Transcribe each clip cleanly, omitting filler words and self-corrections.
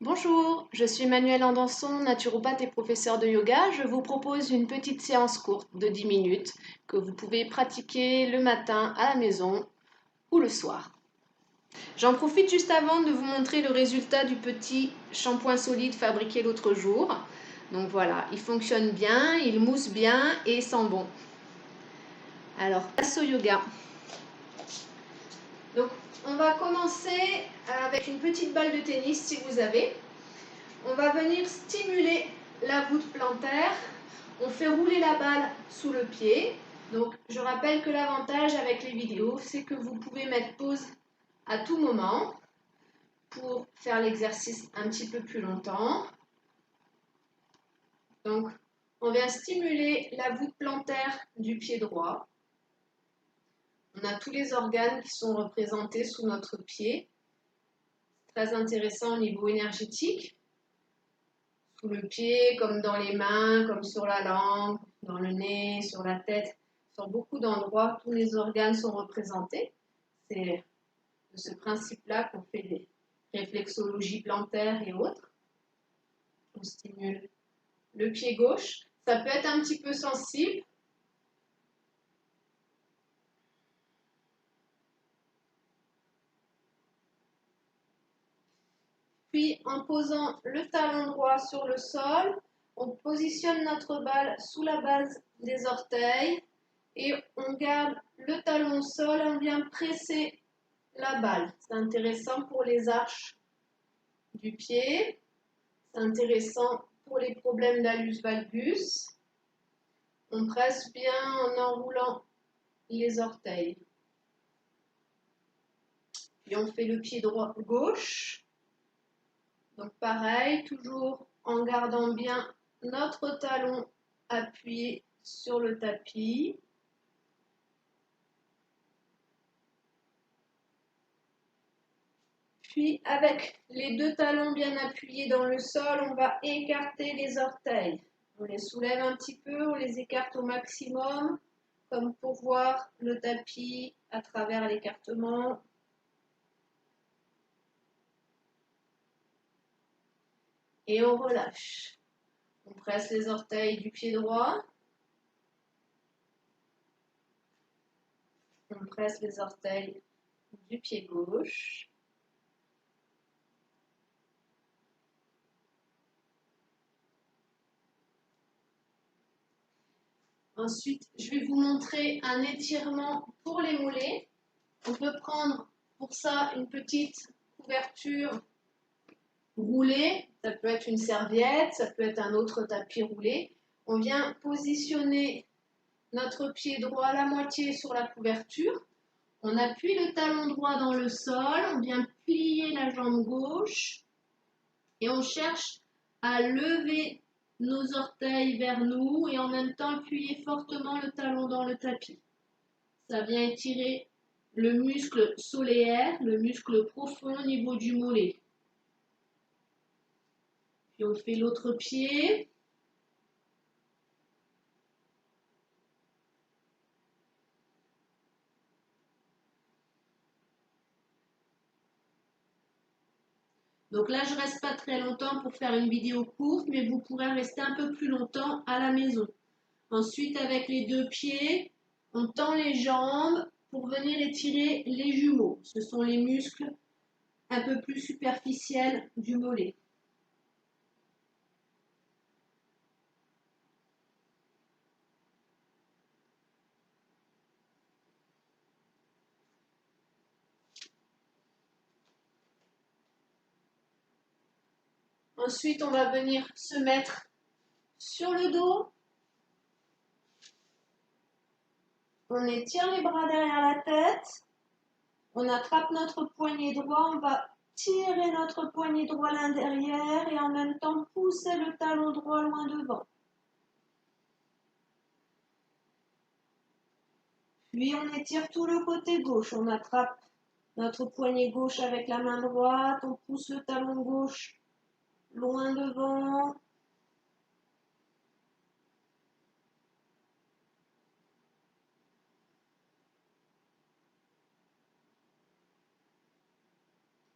Bonjour, je suis Manuelle Andanson, naturopathe et professeure de yoga. Je vous propose une petite séance courte de 10 minutes que vous pouvez pratiquer le matin à la maison ou le soir. J'en profite juste avant de vous montrer le résultat du petit shampoing solide fabriqué l'autre jour. Donc voilà, il fonctionne bien, il mousse bien et sent bon. Alors, place au yoga. Donc, on va commencer avec une petite balle de tennis si vous avez. On va venir stimuler la voûte plantaire. On fait rouler la balle sous le pied. Donc, je rappelle que l'avantage avec les vidéos, c'est que vous pouvez mettre pause à tout moment pour faire l'exercice un petit peu plus longtemps. Donc, on vient stimuler la voûte plantaire du pied droit. On a tous les organes qui sont représentés sous notre pied. Très intéressant au niveau énergétique. Sous le pied, comme dans les mains, comme sur la langue, dans le nez, sur la tête. Sur beaucoup d'endroits, tous les organes sont représentés. C'est de ce principe-là qu'on fait des réflexologies plantaires et autres. On stimule le pied gauche. Ça peut être un petit peu sensible. Puis, en posant le talon droit sur le sol, on positionne notre balle sous la base des orteils et on garde le talon au sol, on vient presser la balle. C'est intéressant pour les arches du pied, c'est intéressant pour les problèmes d'hallus valgus. On presse bien en enroulant les orteils. Puis on fait le pied droit gauche. Donc pareil, toujours en gardant bien notre talon appuyé sur le tapis. Puis avec les deux talons bien appuyés dans le sol, on va écarter les orteils. On les soulève un petit peu, on les écarte au maximum, comme pour voir le tapis à travers l'écartement. Et on relâche. On presse les orteils du pied droit. On presse les orteils du pied gauche. Ensuite, je vais vous montrer un étirement pour les mollets. On peut prendre pour ça une petite couverture roulée. Ça peut être une serviette, ça peut être un autre tapis roulé. On vient positionner notre pied droit à la moitié sur la couverture. On appuie le talon droit dans le sol. On vient plier la jambe gauche. Et on cherche à lever nos orteils vers nous et en même temps appuyer fortement le talon dans le tapis. Ça vient étirer le muscle solaire, le muscle profond au niveau du mollet. Puis on fait l'autre pied. Donc là, je ne reste pas très longtemps pour faire une vidéo courte, mais vous pourrez rester un peu plus longtemps à la maison. Ensuite, avec les deux pieds, on tend les jambes pour venir étirer les jumeaux. Ce sont les muscles un peu plus superficiels du mollet. Ensuite, on va venir se mettre sur le dos. On étire les bras derrière la tête. On attrape notre poignet droit. On va tirer notre poignet droit l'un derrière et en même temps pousser le talon droit loin devant. Puis on étire tout le côté gauche. On attrape notre poignet gauche avec la main droite. On pousse le talon gauche loin devant.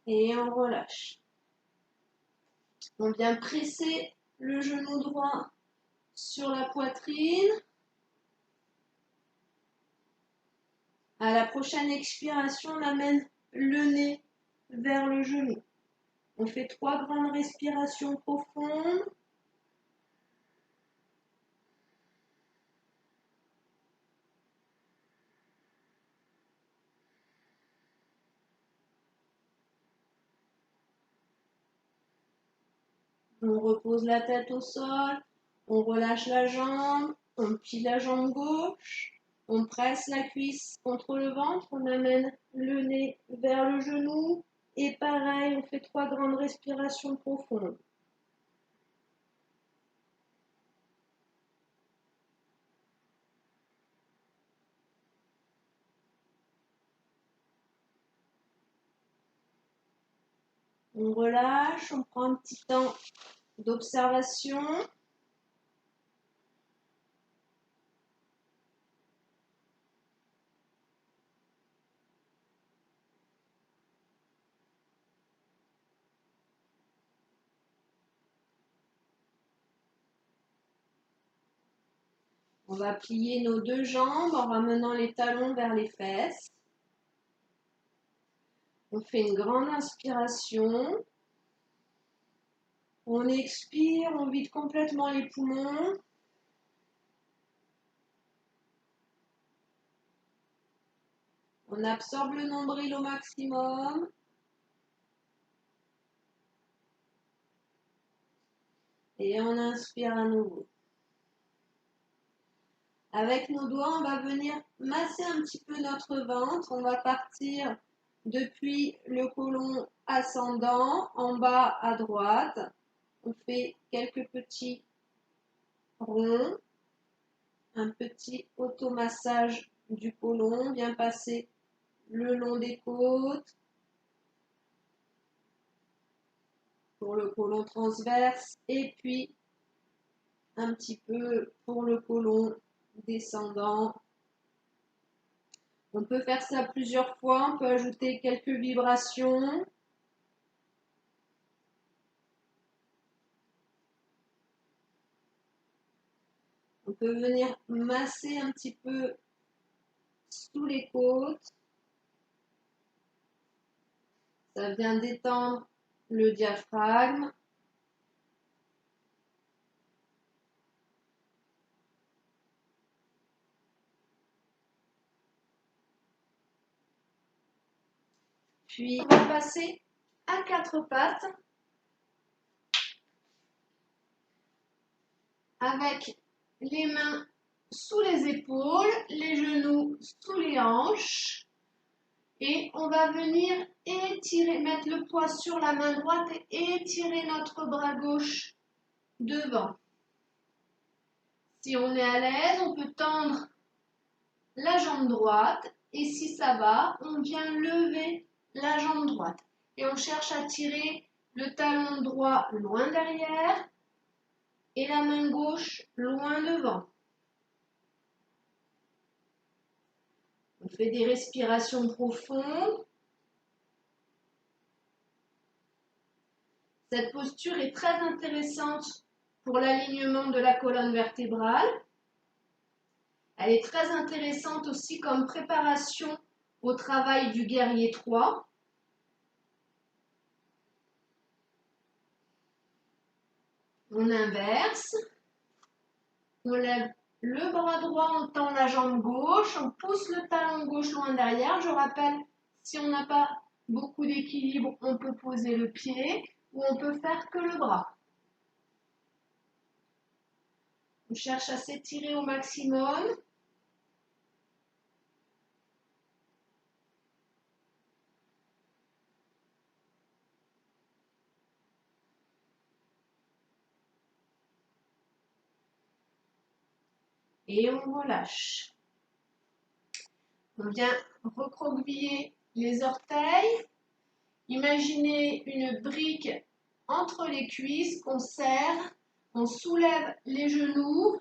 Et on relâche. On vient presser le genou droit sur la poitrine. À la prochaine expiration, on amène le nez vers le genou. On fait 3 grandes respirations profondes. On repose la tête au sol, on relâche la jambe, on plie la jambe gauche, on presse la cuisse contre le ventre, on amène le nez vers le genou et pareil, on fait 3 grandes respirations profondes. On relâche, on prend un petit temps d'observation. On va plier nos 2 jambes en ramenant les talons vers les fesses. On fait une grande inspiration. On expire, on vide complètement les poumons. On absorbe le nombril au maximum. Et on inspire à nouveau. Avec nos doigts, on va venir masser un petit peu notre ventre. On va partir depuis le côlon ascendant, en bas à droite. On fait quelques petits ronds. Un petit automassage du côlon. Bien passer le long des côtes. Pour le côlon transverse. Et puis, un petit peu pour le côlon descendant. On peut faire ça plusieurs fois, on peut ajouter quelques vibrations. On peut venir masser un petit peu sous les côtes. Ça vient détendre le diaphragme. Puis on va passer à 4 pattes avec les mains sous les épaules, les genoux sous les hanches. Et on va venir étirer, mettre le poids sur la main droite et étirer notre bras gauche devant. Si on est à l'aise, on peut tendre la jambe droite et si ça va, on vient lever la jambe droite. Et on cherche à tirer le talon droit loin derrière et la main gauche loin devant. On fait des respirations profondes. Cette posture est très intéressante pour l'alignement de la colonne vertébrale. Elle est très intéressante aussi comme préparation au travail du guerrier 3. On inverse. On lève le bras droit, on tend la jambe gauche, on pousse le talon gauche loin derrière. Je rappelle, si on n'a pas beaucoup d'équilibre, on peut poser le pied ou on peut faire que le bras. On cherche à s'étirer au maximum. Et on relâche. On vient recroqueviller les orteils. Imaginez une brique entre les cuisses qu'on serre. On soulève les genoux.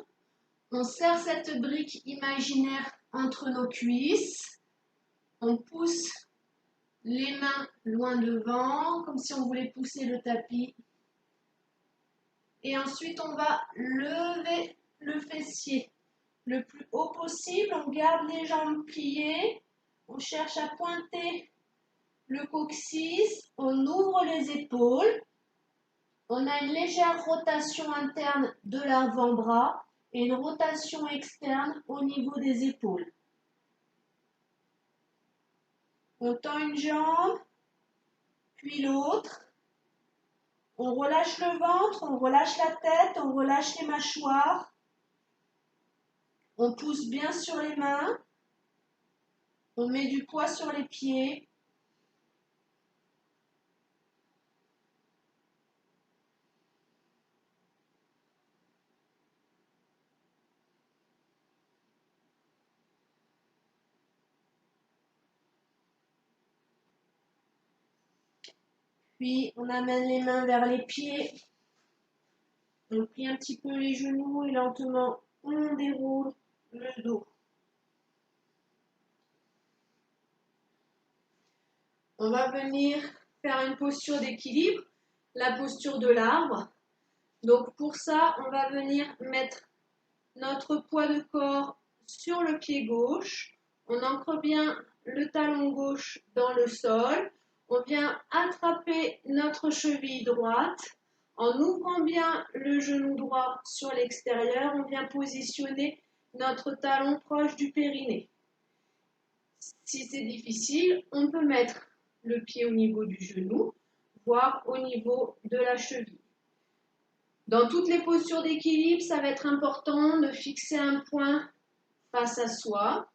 On serre cette brique imaginaire entre nos cuisses. On pousse les mains loin devant, comme si on voulait pousser le tapis Et ensuite, on va lever le fessier le plus haut possible. On garde les jambes pliées. On cherche à pointer le coccyx. On ouvre les épaules. On a une légère rotation interne de l'avant-bras et une rotation externe au niveau des épaules. On tend une jambe, puis l'autre. On relâche le ventre, on relâche la tête, on relâche les mâchoires. On pousse bien sur les mains. On met du poids sur les pieds. Puis on amène les mains vers les pieds. On plie un petit peu les genoux et lentement on déroule le dos. On va venir faire une posture d'équilibre, la posture de l'arbre. Donc pour ça, on va venir mettre notre poids de corps sur le pied gauche. On ancre bien le talon gauche dans le sol. On vient attraper notre cheville droite. En ouvrant bien le genou droit sur l'extérieur, on vient positionner notre talon proche du périnée. Si c'est difficile, on peut mettre le pied au niveau du genou, voire au niveau de la cheville. Dans toutes les postures d'équilibre, ça va être important de fixer un point face à soi.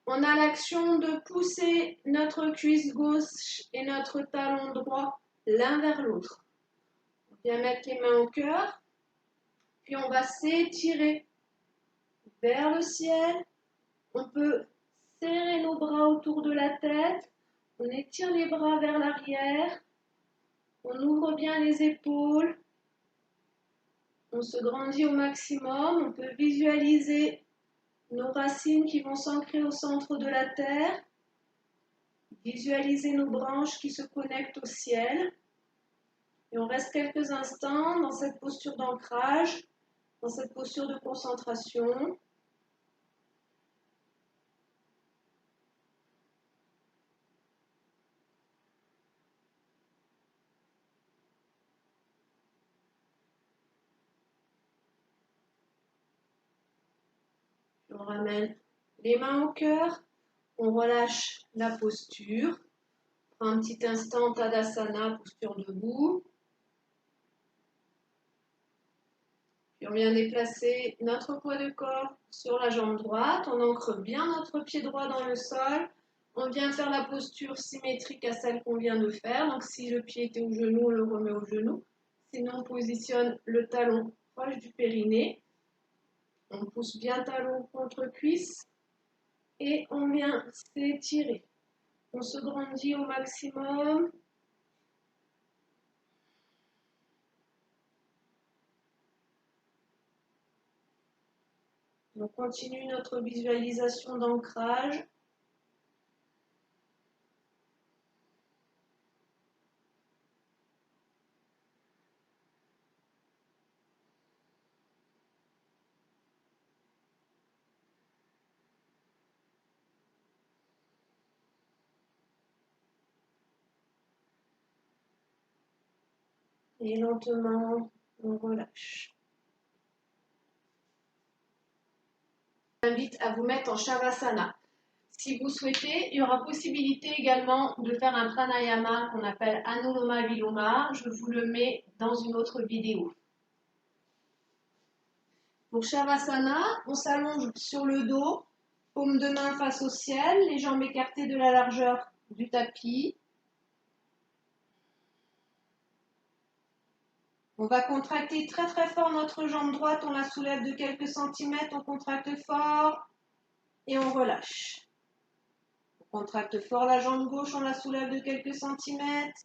On a l'action de pousser notre cuisse gauche et notre talon droit l'un vers l'autre. On vient mettre les mains au cœur, puis on va s'étirer vers le ciel. On peut serrer nos bras autour de la tête. On étire les bras vers l'arrière. On ouvre bien les épaules. On se grandit au maximum. On peut visualiser nos racines qui vont s'ancrer au centre de la terre. Visualiser nos branches qui se connectent au ciel. Et on reste quelques instants dans cette posture d'ancrage, dans cette posture de concentration. On ramène les mains au cœur, on relâche la posture. On prend un petit instant Tadasana, posture debout. Puis on vient déplacer notre poids de corps sur la jambe droite. On ancre bien notre pied droit dans le sol. On vient faire la posture symétrique à celle qu'on vient de faire. Donc si le pied était au genou, on le remet au genou. Sinon, on positionne le talon proche du périnée. On pousse bien talon contre cuisse et on vient s'étirer. On se grandit au maximum. On continue notre visualisation d'ancrage. Et lentement, on relâche. Je vous invite à vous mettre en Shavasana. Si vous souhaitez, il y aura possibilité également de faire un pranayama qu'on appelle Anuloma Viloma. Je vous le mets dans une autre vidéo. Pour Shavasana, on s'allonge sur le dos, paume de main face au ciel, les jambes écartées de la largeur du tapis. On va contracter très très fort notre jambe droite, on la soulève de quelques centimètres, on contracte fort et on relâche. On contracte fort la jambe gauche, on la soulève de quelques centimètres,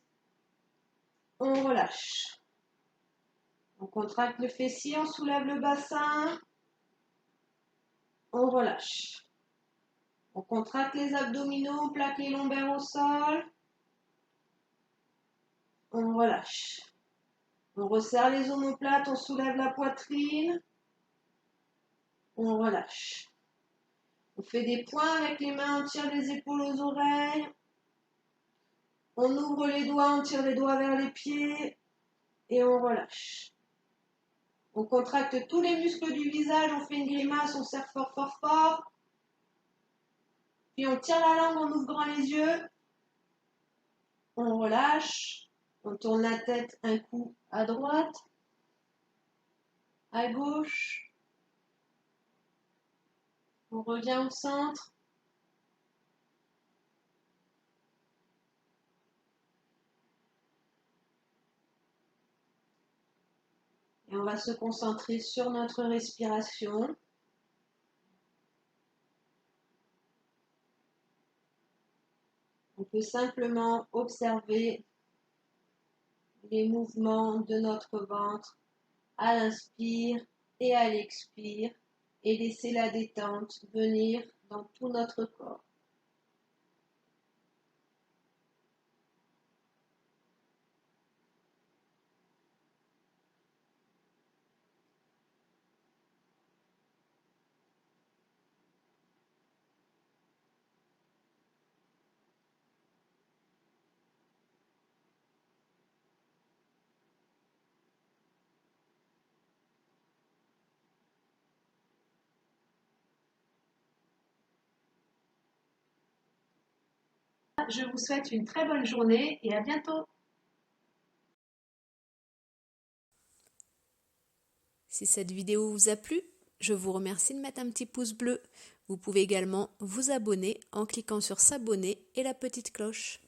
on relâche. On contracte le fessier, on soulève le bassin, on relâche. On contracte les abdominaux, on plaque les lombaires au sol, on relâche. On resserre les omoplates, on soulève la poitrine. On relâche. On fait des points avec les mains, on tire les épaules aux oreilles. On ouvre les doigts, on tire les doigts vers les pieds et on relâche. On contracte tous les muscles du visage, on fait une grimace, on serre fort, fort, fort. Puis on tire la langue en ouvrant les yeux. On relâche. On tourne la tête un coup à droite, à gauche. On revient au centre. Et on va se concentrer sur notre respiration. On peut simplement observer les mouvements de notre ventre à l'inspire et à l'expire et laisser la détente venir dans tout notre corps. Je vous souhaite une très bonne journée et à bientôt. Si cette vidéo vous a plu, je vous remercie de mettre un petit pouce bleu. Vous pouvez également vous abonner en cliquant sur s'abonner et la petite cloche.